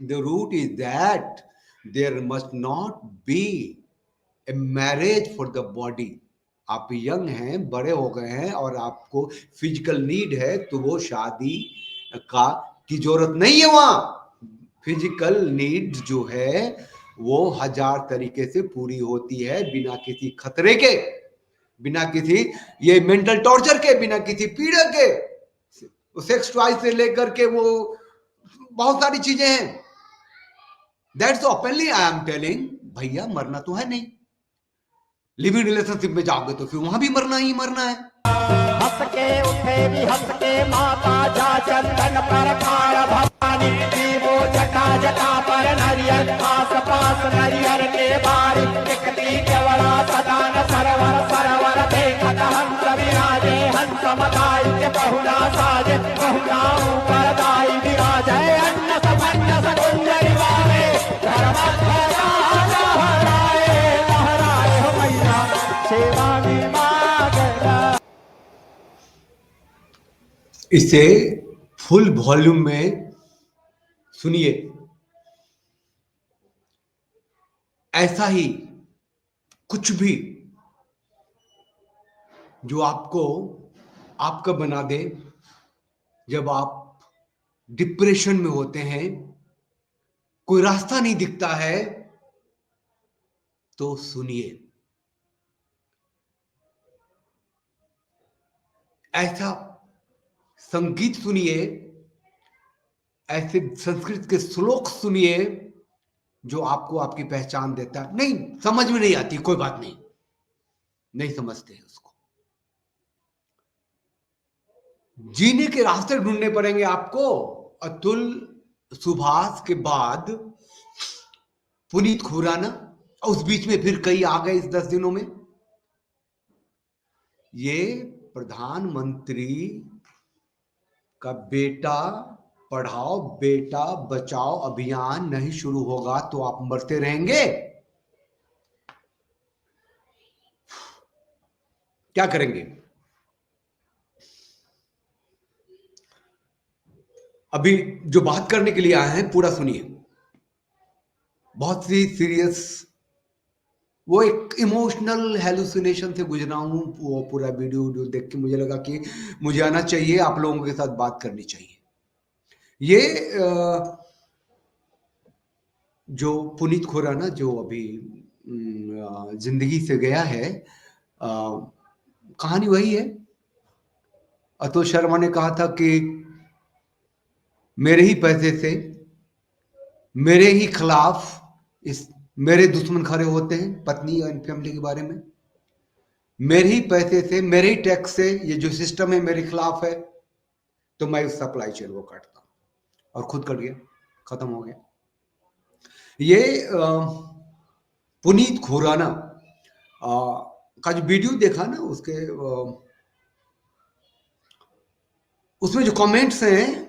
The root is that there must not be a marriage for the body. आप young हैं, बड़े हो गए हैं और आपको फिजिकल नीड है, तो वो शादी का की जरूरत नहीं है। वहां फिजिकल नीड जो है वो 1000 तरीके से पूरी होती है, बिना किसी खतरे के, बिना किसी ये मेंटल टॉर्चर के, बिना किसी पीड़ा के। सेक्स टॉय से लेकर के वो बहुत सारी चीजें हैं। That's openly I am telling, भैया मरना तो है नहीं। लिविंग रिलेशनशिप में जाओगे तो फिर वहां भी मरना ही मरना है। हंस के उठे भी हंस के माता जा चंदन पर खाड़ भवानी की वो जटा जटा पर नरियर आस पास नरियर के बारी टिकती केवड़ा सदान सरवर सरवर देखत हंस विराजे हंस मदाई के बहुना साजे बहुना ऊपर दाई विराजे अन्न सपन्न सकुंजरी वाले धर्म लहराए लहराए हो मैया सेवा इसे फुल वॉल्यूम में सुनिए। ऐसा ही कुछ भी जो आपको आपका बना दे, जब आप डिप्रेशन में होते हैं, कोई रास्ता नहीं दिखता है, तो सुनिए। ऐसा संगीत सुनिए, ऐसे संस्कृत के श्लोक सुनिए जो आपको आपकी पहचान देता है। नहीं समझ में नहीं आती, कोई बात नहीं, नहीं समझते उसको। जीने के रास्ते ढूंढने पड़ेंगे आपको। अतुल सुभाष के बाद पुनीत खुराना, उस बीच में फिर कई आ गए इस 10 दिनों में। ये प्रधानमंत्री का बेटा पढ़ाओ बेटा बचाओ अभियान नहीं शुरू होगा तो आप मरते रहेंगे। क्या करेंगे? अभी जो बात करने के लिए आए हैं पूरा सुनिए। बहुत सी सीरियस, वो एक इमोशनल हेलुसिनेशन से गुजरा हूं। वो पूरा वीडियो देख के मुझे लगा कि मुझे आना चाहिए, आप लोगों के साथ बात करनी चाहिए। ये जो पुनीत खुराना जो अभी जिंदगी से गया है, कहानी वही है। अतुल शर्मा ने कहा था कि मेरे ही पैसे से मेरे ही खिलाफ इस मेरे दुश्मन खड़े होते हैं, पत्नी और फैमिली के बारे में। मेरे ही पैसे से मेरे ही टैक्स से ये जो सिस्टम है मेरे खिलाफ है, तो मैं उस सप्लाई चेन को काटता हूं, और खुद कट गया, खत्म हो गया। ये पुनीत खुराना का जो वीडियो देखा ना, उसमें जो कमेंट्स हैं,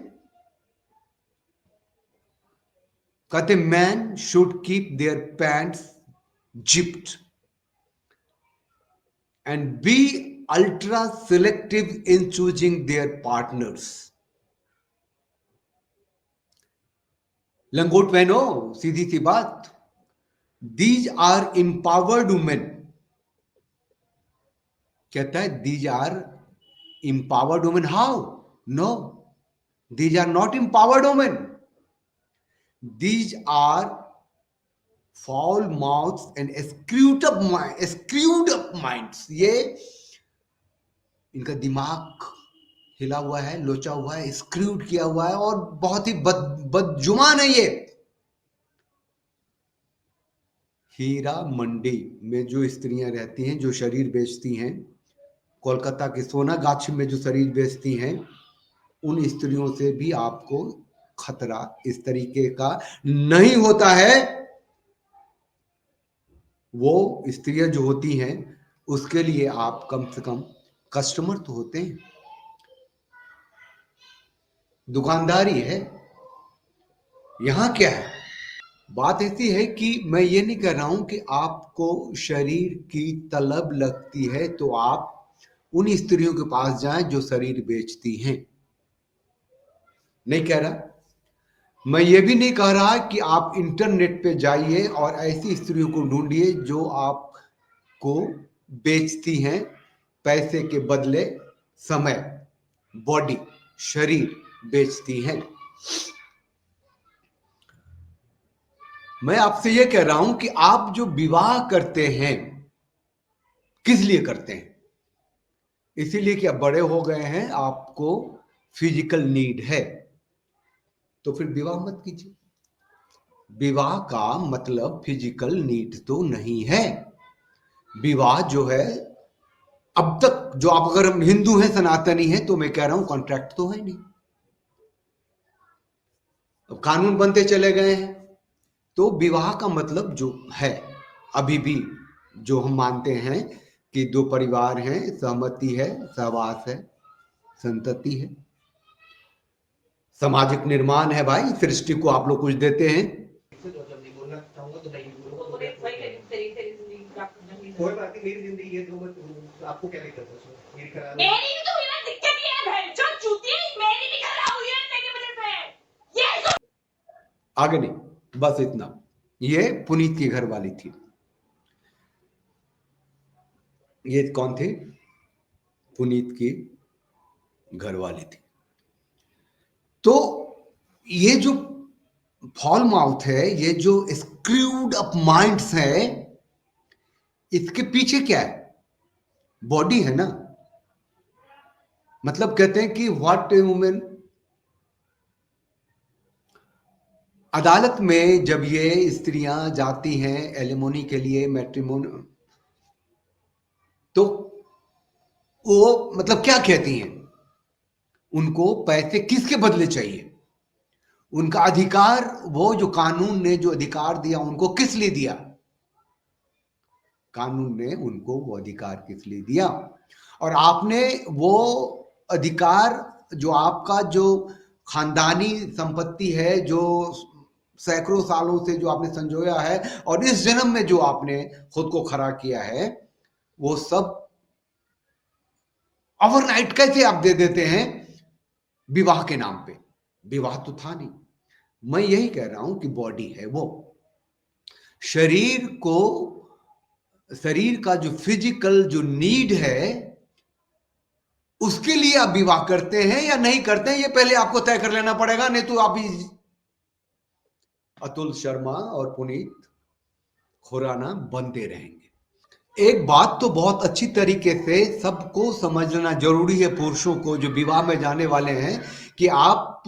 कहते man should keep their pants zipped and be ultra selective in choosing their partners. लंगोट पहनो, सीधी सी बात। दीज आर एम्पावर्ड वुमेन, कहता है these are empowered women. How? No, these are not empowered women, these are foul mouths and screwed up minds. ये इनका दिमाग हिला हुआ है, लोचा हुआ है, स्क्रूड किया हुआ है, और बहुत ही बदजुबान है ये। हीरा मंडी में जो स्त्रियां रहती हैं, जो शरीर बेचती हैं, कोलकाता के सोनागाछी में जो शरीर बेचती हैं, उन स्त्रियों से भी आपको खतरा इस तरीके का नहीं होता है। वो स्त्रियां जो होती हैं, उसके लिए आप कम से कम कस्टमर तो होते हैं। दुकानदारी है, यहां क्या है? बात ऐसी है कि मैं ये नहीं कह रहा हूं कि आपको शरीर की तलब लगती है तो आप उन स्त्रियों के पास जाएं जो शरीर बेचती हैं, नहीं कह रहा। मैं ये भी नहीं कह रहा कि आप इंटरनेट पे जाइए और ऐसी स्त्रियों को ढूंढिए जो आपको बेचती हैं पैसे के बदले समय, बॉडी, शरीर बेचती हैं। मैं आपसे ये कह रहा हूं कि आप जो विवाह करते हैं किस लिए करते हैं? इसीलिए कि आप बड़े हो गए हैं, आपको फिजिकल नीड है, तो फिर विवाह मत कीजिए। विवाह का मतलब फिजिकल नीड तो नहीं है। विवाह जो है, अब तक जो आप अगर हम हिंदू हैं, सनातनी हैं, तो मैं कह रहा हूं कॉन्ट्रैक्ट तो है नहीं। अब कानून बनते चले गए हैं, तो विवाह का मतलब जो है, अभी भी जो हम मानते हैं कि दो परिवार हैं, सहमति है, सहवास है, संतति है, सामाजिक निर्माण है। भाई सृष्टि को आप लोग कुछ देते हैं। जब नहीं बोलना चाहूंगा तो नहीं बोलूंगा। तो भाई तेरी तेरी जिंदगी आप नहीं कोई बात नहीं, मेरी जिंदगी है, जो मैं आपको क्या दिक्कत है उसमें? मेरी करा लो। मेरी भी तो बिना दिक्कत ही है भाई, जो चूती मेरी भी खराब हुई है तेरी वजह से। ये आगे नहीं, बस इतना। ये पुनीत की घर वाली थी। ये कौन थी? पुनीत की घर वाली थी। तो ये जो फॉल माउथ है, ये जो स्क्रूड अप माइंड्स है, इसके पीछे क्या है? बॉडी है ना। मतलब कहते हैं कि व्हाट ए वुमेन, अदालत में जब ये स्त्रियां जाती हैं एलिमोनी के लिए, मैट्रिमोनी, तो वो मतलब क्या कहती हैं? उनको पैसे किसके बदले चाहिए? उनका अधिकार, वो जो कानून ने जो अधिकार दिया उनको, किस लिए दिया? कानून ने उनको वो अधिकार किस लिए दिया? और आपने वो अधिकार, जो आपका जो खानदानी संपत्ति है, जो सैकड़ों सालों से जो आपने संजोया है, और इस जन्म में जो आपने खुद को खड़ा किया है, वो सब ओवरनाइट कैसे आप दे देते हैं विवाह के नाम पे? विवाह तो था नहीं। मैं यही कह रहा हूं कि बॉडी है वो, शरीर को, शरीर का जो फिजिकल जो नीड है, उसके लिए आप विवाह करते हैं या नहीं करते हैं, ये पहले आपको तय कर लेना पड़ेगा। नहीं तो आप अतुल शर्मा और पुनीत खुराना बनते रहेंगे। एक बात तो बहुत अच्छी तरीके से सबको समझना जरूरी है, पुरुषों को जो विवाह में जाने वाले हैं, कि आप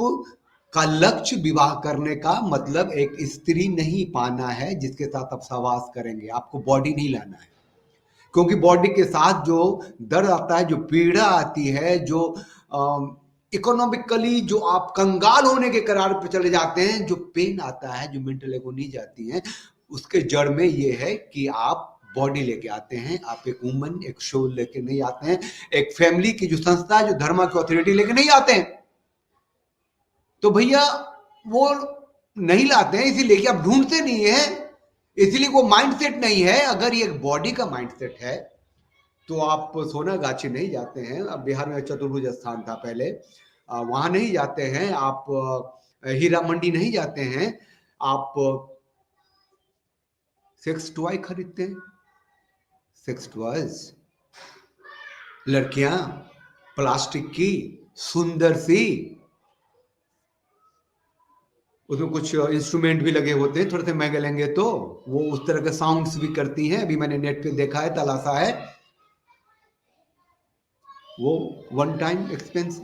का लक्ष्य विवाह करने का मतलब एक स्त्री नहीं पाना है जिसके साथ आप सहवास करेंगे। आपको बॉडी नहीं लाना है, क्योंकि बॉडी के साथ जो दर्द आता है, जो पीड़ा आती है, जो इकोनॉमिकली जो आप कंगाल होने के करार पे चले जाते हैं, जो पेन आता है, जो मेंटल एगोनी जाती है, उसके जड़ में ये है कि आप बॉडी लेके आते हैं। आप एक वुमन, एक सोल लेके नहीं आते हैं, एक फैमिली की जो संस्था है, जो धर्म की अथॉरिटी लेके नहीं आते हैं। तो भैया वो नहीं लाते हैं, इसीलिए कि आप ढूंढते नहीं है, इसलिए वो माइंडसेट नहीं है। अगर ये बॉडी का माइंडसेट है तो आप सोनागाछी नहीं जाते हैं। अब बिहार में चतुर्भुज स्थान था पहले, वहां नहीं जाते हैं आप, हीरा मंडी नहीं जाते हैं आप, सेक्स टॉय खरीदते हैं। सेक्स टॉयज, लड़कियां प्लास्टिक की सुंदर सी, उसमें कुछ इंस्ट्रूमेंट भी लगे होते हैं, थोड़े से महंगे लेंगे तो वो उस तरह के साउंड्स भी करती हैं। अभी मैंने नेट पे देखा है, तलाशा है, वो वन टाइम एक्सपेंस।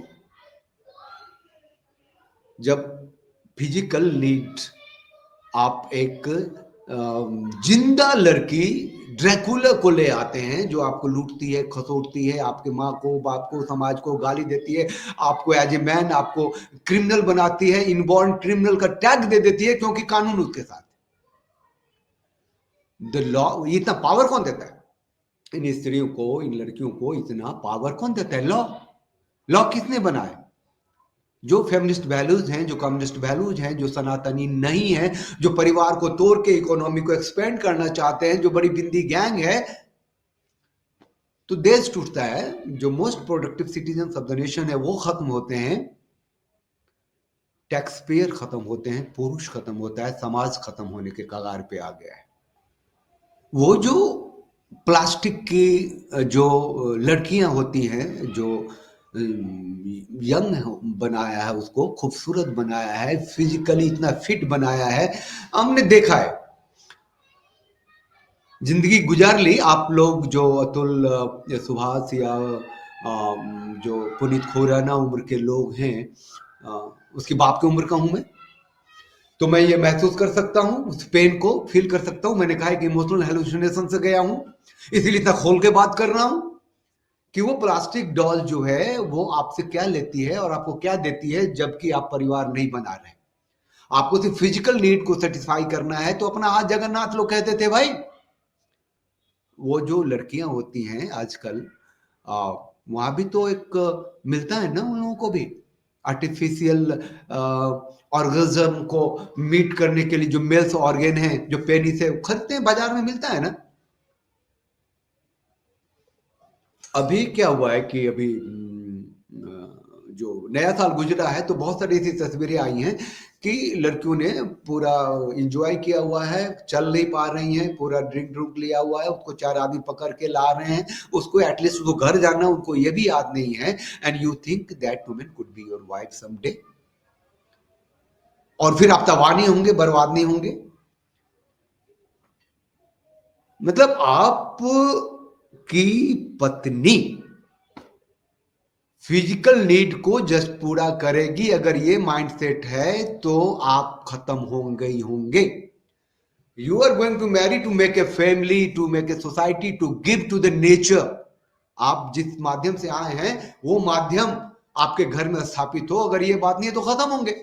जब फिजिकल नीड, आप एक जिंदा लड़की ड्रैकुला को ले आते हैं, जो आपको लूटती है, खसोटती है, आपके माँ को, बाप को, समाज को गाली देती है, आपको एज ए मैन आपको क्रिमिनल बनाती है, इनबॉर्न क्रिमिनल का टैग दे देती है, क्योंकि कानून उसके साथ। द लॉ, इतना पावर कौन देता है इन स्त्रियों को, इन लड़कियों को? इतना पावर कौन देता है? लॉ। लॉ किसने बनाया? जो फेमिनिस्ट वैल्यूज हैं, जो कम्युनिस्ट वैल्यूज हैं, जो सनातनी नहीं है, जो परिवार को तोड़ के इकोनॉमी को एक्सपेंड करना चाहते हैं, जो बड़ी बिंदी गैंग है, तो देश टूटता है। जो most productive citizen of the nation है वो खत्म होते हैं। टैक्स पेयर खत्म होते हैं, पुरुष खत्म होता है, समाज खत्म होने के कगार पे आ गया है। वो जो प्लास्टिक की जो लड़कियां होती हैं, जो यंग बनाया है, उसको खूबसूरत बनाया है, फिजिकली इतना फिट बनाया है, हमने देखा है, जिंदगी गुजार ली। आप लोग जो अतुल सुभाष या जो पुनीत खुराना उम्र के लोग हैं, उसकी बाप की उम्र का हूं मैं, तो मैं ये महसूस कर सकता हूं, उस पेन को फील कर सकता हूं। मैंने कहा है कि इमोशनल हेलुसिनेशन से गया हूं, इसीलिए इतना खोल के बात कर रहा हूं कि वो प्लास्टिक डॉल जो है वो आपसे क्या लेती है और आपको क्या देती है, जबकि आप परिवार नहीं बना रहे। आपको सिर्फ फिजिकल नीड को सेटिस्फाई करना है, तो अपना आज जगन्नाथ लोग कहते थे भाई। वो जो लड़कियां होती हैं आजकल, वहां भी तो एक मिलता है ना उन लोगों को भी, आर्टिफिशियल ऑर्गेजम को मीट करने के लिए जो मेल्स ऑर्गेन है, जो पेनी से खरीदते हैं, बाजार में मिलता है ना। अभी क्या हुआ है कि अभी जो नया साल गुजरा है, तो बहुत सारी ऐसी तस्वीरें आई हैं कि लड़कियों ने पूरा एंजॉय किया हुआ है, चल नहीं पा रही हैं, पूरा ड्रिंक लिया हुआ है, उसको 4 आदमी पकड़ के ला रहे हैं, उसको एटलीस्ट उसको घर जाना उनको ये भी याद नहीं है। And you think that woman could be your wife someday, और फिर आप तबाह नहीं होंगे, बर्बाद नहीं होंगे। मतलब आप की पत्नी फिजिकल नीड को जस्ट पूरा करेगी, अगर ये माइंडसेट है तो आप खत्म होंगे ही होंगे। You are going to marry to make a family, to make a society, to give to the nature. आप जिस माध्यम से आए हैं वो माध्यम आपके घर में स्थापित हो, अगर ये बात नहीं है तो खत्म होंगे।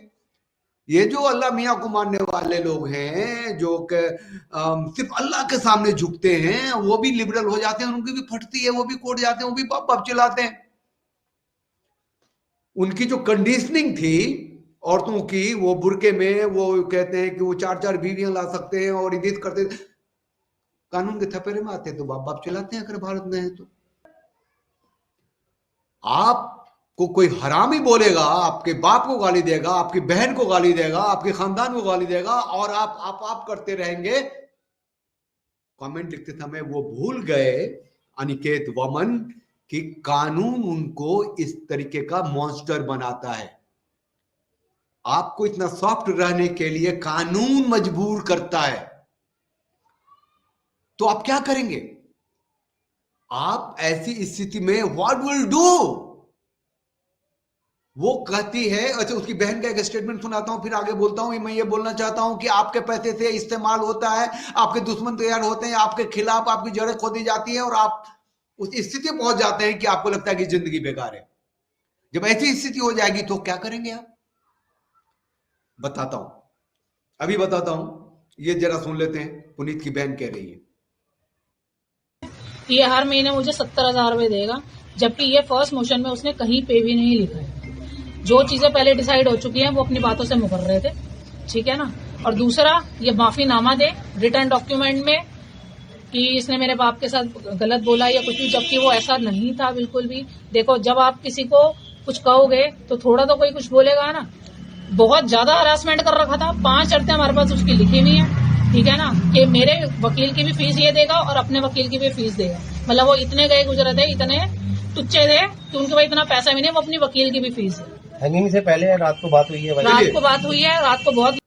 ये जो अल्लाह मियाँ को मानने वाले लोग हैं, जो सिर्फ अल्लाह के सामने झुकते हैं, वो भी लिबरल हो जाते हैं, उनकी भी फटती है, वो भी कोट जाते हैं, वो भी बाप बाप चिल्लाते हैं। उनकी जो कंडीशनिंग थी औरतों की, वो बुरके में वो कहते हैं कि वो 4-4 बीवियां ला सकते हैं और इदित करते, कानून के थपेरे में आते हैं तो बाप बाप चिल्लाते हैं, अगर भारत में है तो। आपको कोई हरामी बोलेगा, आपके बाप को गाली देगा, आपकी बहन को गाली देगा, आपके खानदान को गाली देगा, और आप करते रहेंगे। कमेंट लिखते समय वो भूल गए अनिकेत वमन कि कानून उनको इस तरीके का मॉन्स्टर बनाता है। आपको इतना सॉफ्ट रहने के लिए कानून मजबूर करता है, तो आप क्या करेंगे? आप ऐसी स्थिति में व्हाट विल डू? वो कहती है, अच्छा उसकी बहन का एक स्टेटमेंट सुनाता हूं, फिर आगे बोलता हूं। मैं ये बोलना चाहता हूं कि आपके पैसे से इस्तेमाल होता है, आपके दुश्मन तैयार होते हैं, आपके खिलाफ आपकी जड़ें खोदी जाती है, और आप उस स्थिति में पहुंच जाते हैं कि आपको लगता है कि जिंदगी बेकार है। जब ऐसी स्थिति हो जाएगी तो क्या करेंगे आप? बताता हूं, अभी बताता हूं, ये जरा सुन लेते हैं। पुनीत की बहन कह रही है, ये हर महीने मुझे 70,000 रुपए देगा, जबकि ये फर्स्ट मोशन में उसने कहीं पे भी नहीं लिखा है। जो चीजें पहले डिसाइड हो चुकी हैं वो अपनी बातों से मुकर रहे थे, ठीक है ना। और दूसरा, ये माफीनामा दे रिटर्न डॉक्यूमेंट में कि इसने मेरे बाप के साथ गलत बोला या कुछ भी, जबकि वो ऐसा नहीं था बिल्कुल भी। देखो, जब आप किसी को कुछ कहोगे तो थोड़ा तो कोई कुछ बोलेगा ना। बहुत ज्यादा हरासमेंट कर रखा था, 5 शर्तें हमारे पास उसकी लिखी हुई है, ठीक है ना, कि मेरे वकील की भी फीस ये देगा और अपने वकील की भी फीस देगा। मतलब वो इतने गए गुजरे थे, इतने टुच्चे थे कि उनके पास इतना पैसा भी नहीं, वो अपनी वकील की भी फीस है। हैंगिंग से पहले रात को बात हुई है? रात को बात हुई है, रात को बहुत।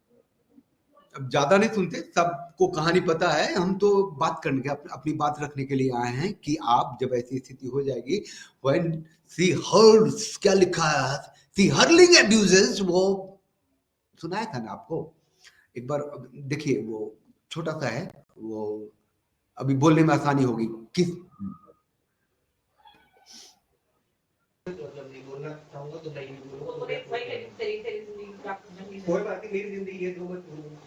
अब ज्यादा नहीं सुनते, सबको कहानी पता है। हम तो बात करने के, अपनी बात रखने के लिए आए हैं कि आप जब ऐसी स्थिति हो जाएगी, when she hurls, क्या लिखा है, she hurling abuses, वो सुनाया था ना आपको एक बार। देखिए वो छोटा सा है, वो अभी बोलने में आसानी होगी। किस मतलब नहीं बोलना चाहूंगा तो नहीं बोलूंगा। तो वही तेरी जिंदगी कोई बात नहीं, मेरी जिंदगी है तो मैं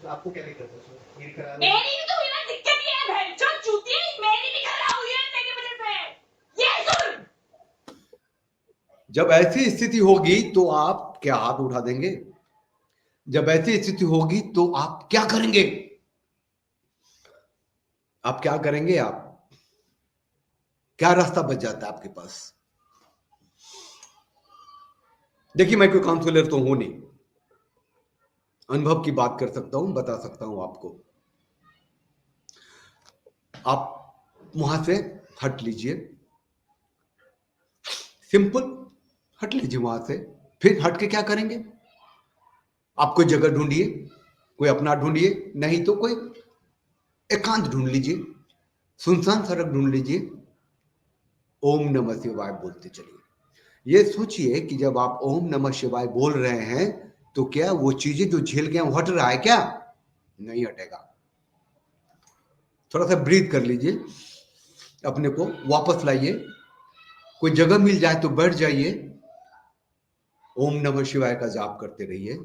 आपको क्या दिक्कत है उसमें? मेरी करा लो। मेरी भी तो बिना दिक्कत ही है भाई, जो चूतिया मेरी भी खराब हुई है तेरी वजह से। ये सुन, जब ऐसी स्थिति होगी तो आप क्या हाथ उठा देंगे? जब ऐसी स्थिति होगी तो आप क्या करेंगे? आप क्या करेंगे? आप क्या रास्ता बच जाता है आपके पास? देखिए, मैं कोई काउंसलर तो हूं नहीं, अनुभव की बात कर सकता हूं, बता सकता हूं आपको। आप वहां से हट लीजिए, सिंपल, हट लीजिए वहां से। फिर हट के क्या करेंगे? आप कोई जगह ढूंढिए, कोई अपना ढूंढिए, नहीं तो कोई एकांत ढूंढ लीजिए, सुनसान सड़क ढूंढ लीजिए, ओम नमः शिवाय बोलते चलिए। ये सोचिए कि जब आप ओम नमः शिवाय बोल रहे हैं तो क्या वो चीजें जो झेल गए वो हट रहा है क्या? नहीं हटेगा। थोड़ा सा ब्रीथ कर लीजिए, अपने को वापस लाइए, कोई जगह मिल जाए तो बैठ जाइए, ओम नमः शिवाय का जाप करते रहिए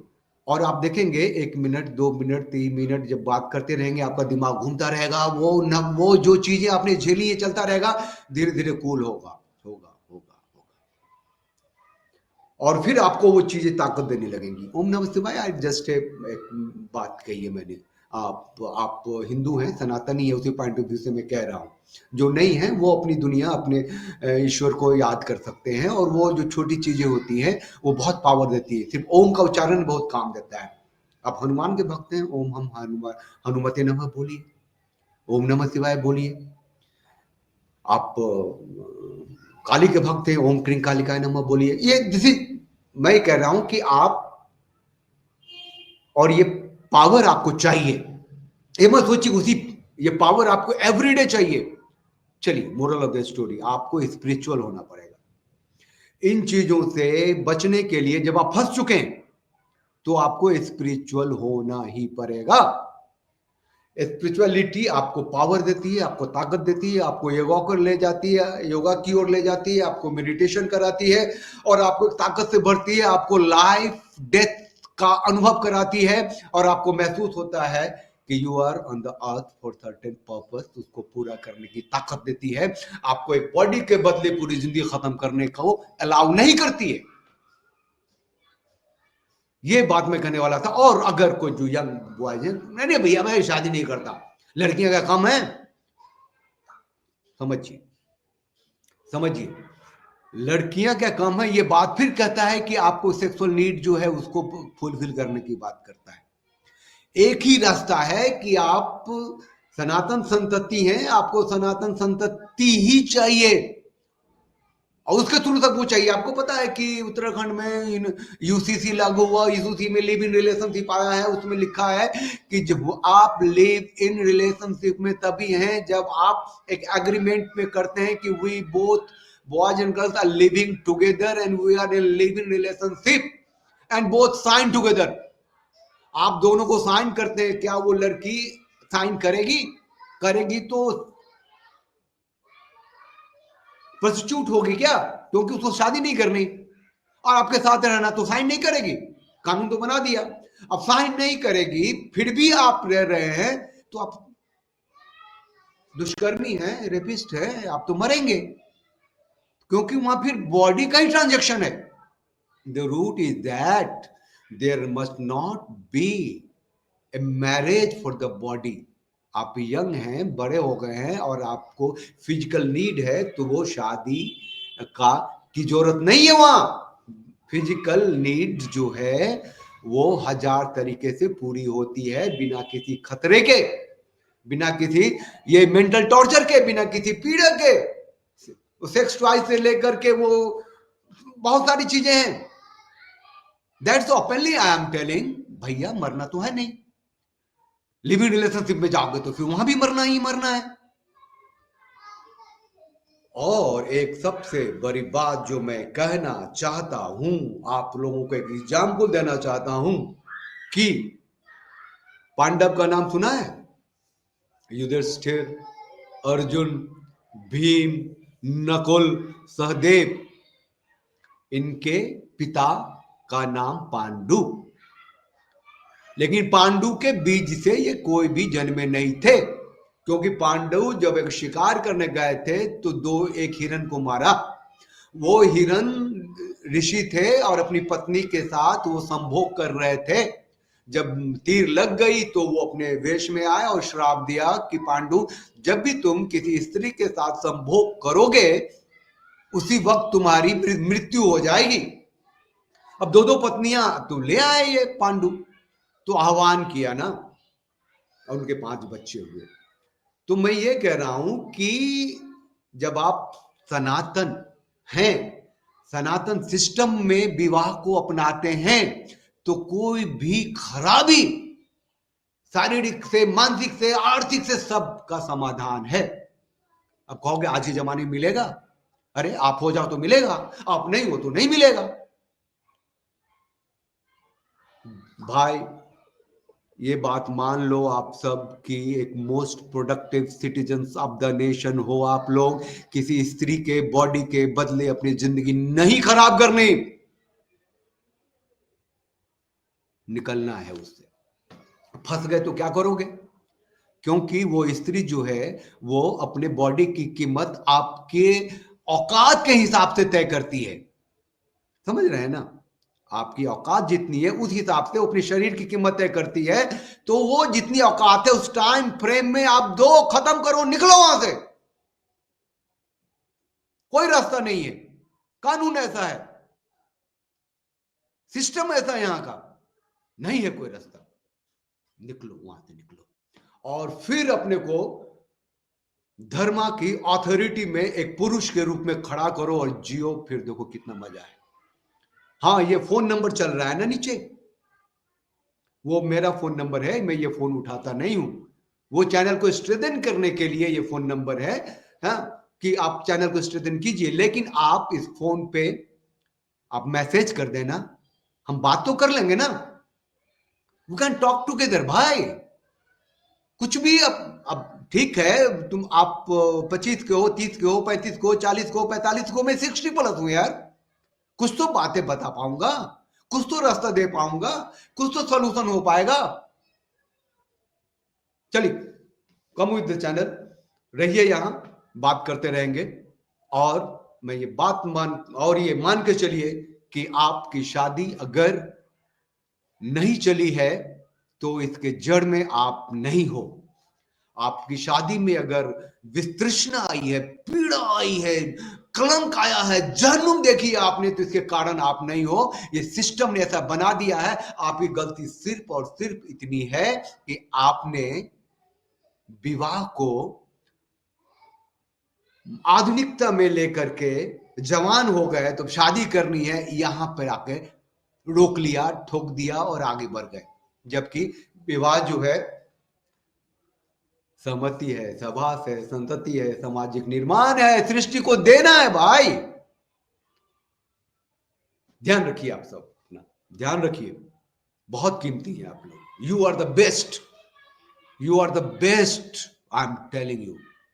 और आप देखेंगे 1 मिनट, 2 मिनट, 3 मिनट जब बात करते रहेंगे आपका दिमाग घूमता रहेगा, वो जो चीजें आपने झेली ये चलता रहेगा, धीरे धीरे कूल होगा होगा होगा होगा और फिर आपको वो चीजें ताकत देने लगेंगी। ओम नमः शिवाय आई जस्ट एक बात कही है मैंने। आप हिंदू हैं, सनातनी है, उसी पॉइंट ऑफ व्यू से मैं कह रहा हूँ। जो नहीं है वो अपनी दुनिया, अपने ईश्वर को याद कर सकते हैं और वो जो छोटी चीजें होती हैं वो बहुत पावर देती है। सिर्फ ओम का उच्चारण बहुत काम देता है। आप हनुमान के भक्त हैं, ओम हम हनुमान हनुमते नमः बोलिए, ओम नमः शिवाय बोलिए। आप काली के भक्त हैं, ओम क्रीं कालिकाय नमः बोलिए। ये दिस मैं कह रहा हूं कि आप, और ये पावर आपको चाहिए, ये मत सोचिए उसी, ये पावर आपको एवरीडे चाहिए। चलिए, मोरल ऑफ द स्टोरी, आपको स्पिरिचुअल होना पड़ेगा। इन चीजों से बचने के लिए जब आप फंस चुके हैं तो आपको स्पिरिचुअल होना ही पड़ेगा। स्पिरिचुअलिटी आपको पावर देती है, आपको ताकत देती है, आपको योगा कर ले जाती है, योगा की ओर ले जाती है, आपको मेडिटेशन कराती है और आपको ताकत से भरती है, आपको लाइफ डेथ का अनुभव कराती है और आपको महसूस होता है कि you are on the earth for certain purpose, उसको पूरा करने की ताकत देती है। आपको एक बॉडी के बदले पूरी जिंदगी खत्म करने को अलाउ नहीं करती है। ये बात मैं कहने वाला था। और अगर कोई जो यंग बॉयज है, नहीं भैया मैं शादी नहीं करता, लड़कियां क्या कम है, समझिए समझिए, लड़कियां क्या कम है, ये बात फिर कहता है कि आपको सेक्सुअल नीड जो है उसको फुलफिल करने की बात करता है। एक ही रास्ता है कि आप सनातन संतति हैं, आपको सनातन संतति ही चाहिए और उसके थ्रू तक वो चाहिए। आपको पता है कि उत्तराखंड में यूसीसी लागू हुआ, यूसीसी में लिव इन रिलेशनशिप आया है, उसमें लिखा है कि जब आप लिव इन रिलेशनशिप में तभी हैं जब आप एक एग्रीमेंट में करते हैं कि we both boys and girls are living together and we are in live in relationship and both sign together. आप दोनों को साइन करते हैं, क्या वो लड़की साइन करेगी? करेगी तो प्रोस्टिट्यूट होगी क्या? क्योंकि उसको शादी नहीं करनी और आपके साथ रहना, तो साइन नहीं करेगी। कानून तो बना दिया। अब साइन नहीं करेगी फिर भी आप रह रहे हैं तो आप दुष्कर्मी हैं, रेपिस्ट है, आप तो मरेंगे, क्योंकि वहां फिर बॉडी का ही ट्रांजैक्शन है। The root is that there must not be a marriage for the body. आप यंग हैं, बड़े हो गए हैं और आपको फिजिकल नीड है तो वो शादी की जरूरत नहीं है। वहां फिजिकल नीड जो है वो 1000 तरीके से पूरी होती है, बिना किसी खतरे के, बिना किसी ये मेंटल टॉर्चर के, बिना किसी पीड़ा के। सेक्स टॉय से लेकर के वो बहुत सारी चीजें हैं। That's openly I am telling, भैया मरना तो है नहीं। लिविंग रिलेशनशिप में जाओगे तो फिर वहां भी मरना ही मरना है। और एक सबसे बड़ी बात जो मैं कहना चाहता हूं, आप लोगों को एक एग्जाम्पल देना चाहता हूं कि पांडव का नाम सुना है? युधिष्ठिर, अर्जुन, भीम, नकुल, सहदेव, इनके पिता का नाम पांडु। लेकिन पांडु के बीज से ये कोई भी जन्मे नहीं थे, क्योंकि पांडु जब एक शिकार करने गए थे तो एक हिरन को मारा। वो हिरन ऋषि थे और अपनी पत्नी के साथ वो संभोग कर रहे थे। जब तीर लग गई तो वो अपने वेश में आए और श्राप दिया कि पांडु, जब भी तुम किसी स्त्री के साथ संभोग करोगे उसी वक्त तुम्हारी मृत्यु हो जाएगी। अब 2 पत्नियां तो ले आए ये पांडु, तो आह्वान किया ना, और उनके 5 बच्चे हुए। तो मैं ये कह रहा हूं कि जब आप सनातन हैं, सनातन सिस्टम में विवाह को अपनाते हैं, तो कोई भी खराबी शारीरिक से, मानसिक से, आर्थिक से, सबका समाधान है। अब कहोगे आज के जमाने में मिलेगा? अरे आप हो जाओ तो मिलेगा, आप नहीं हो तो नहीं मिलेगा। भाई ये बात मान लो आप सब कि एक most productive citizens of the nation हो आप लोग। किसी स्त्री के बॉडी के बदले अपनी जिंदगी नहीं खराब करनी, निकलना है उससे। फंस गए तो क्या करोगे? क्योंकि वो स्त्री जो है वो अपने बॉडी की कीमत आपके औकात के हिसाब से तय करती है। समझ रहे हैं ना? आपकी औकात जितनी है उस हिसाब से अपने शरीर की कीमत तय करती है। तो वो जितनी औकात है उस टाइम फ्रेम में आप दो, खत्म करो, निकलो वहां से। कोई रास्ता नहीं है, कानून ऐसा है, सिस्टम ऐसा है, यहां का नहीं है कोई रास्ता। निकलो वहां से, निकलो। और फिर अपने को धर्मा की ऑथोरिटी में एक पुरुष के रूप में खड़ा करो और जियो। फिर देखो कितना मजा है। हाँ, ये फोन नंबर चल रहा है ना नीचे, वो मेरा फोन नंबर है, मैं ये फोन उठाता नहीं हूं। वो चैनल को स्ट्रेंथन करने के लिए ये फोन नंबर है, हाँ, कि आप चैनल को स्ट्रेंथन कीजिए। लेकिन आप इस फोन पे आप मैसेज कर देना, हम बात तो कर लेंगे ना। वी कैन टॉक टुगेदर भाई। कुछ भी अब ठीक है, तुम आप 25 के हो, 30 के हो, 35 के हो, 40 के हो, 45 के हो, मैं 60+ हूं यार। कुछ तो बातें बता पाऊंगा, कुछ तो रास्ता दे पाऊंगा, कुछ तो सॉल्यूशन हो पाएगा। चलिए, कम विद द चैनल, रहिए यहां, बात करते रहेंगे। और मैं ये बात मान के चलिए कि आपकी शादी अगर नहीं चली है तो इसके जड़ में आप नहीं हो। आपकी शादी में अगर वितृष्णा आई है, पीड़ा आई है, कलंक आया है, जहन्नुम देखी है आपने, तो इसके कारण आप नहीं हो। ये सिस्टम ने ऐसा बना दिया है। आपकी गलती सिर्फ और सिर्फ इतनी है कि आपने विवाह को आधुनिकता में लेकर के, जवान हो गए तो शादी करनी है, यहां पर आके रोक लिया, ठोक दिया और आगे बढ़ गए। जबकि विवाह जो है सहमति है, सभास है, संतति है, सामाजिक निर्माण है, सृष्टि को देना है भाई। ध्यान रखिए, आप सब अपना ध्यान रखिए, बहुत कीमती है आप लोग। You are the best, you are the best, I am telling you.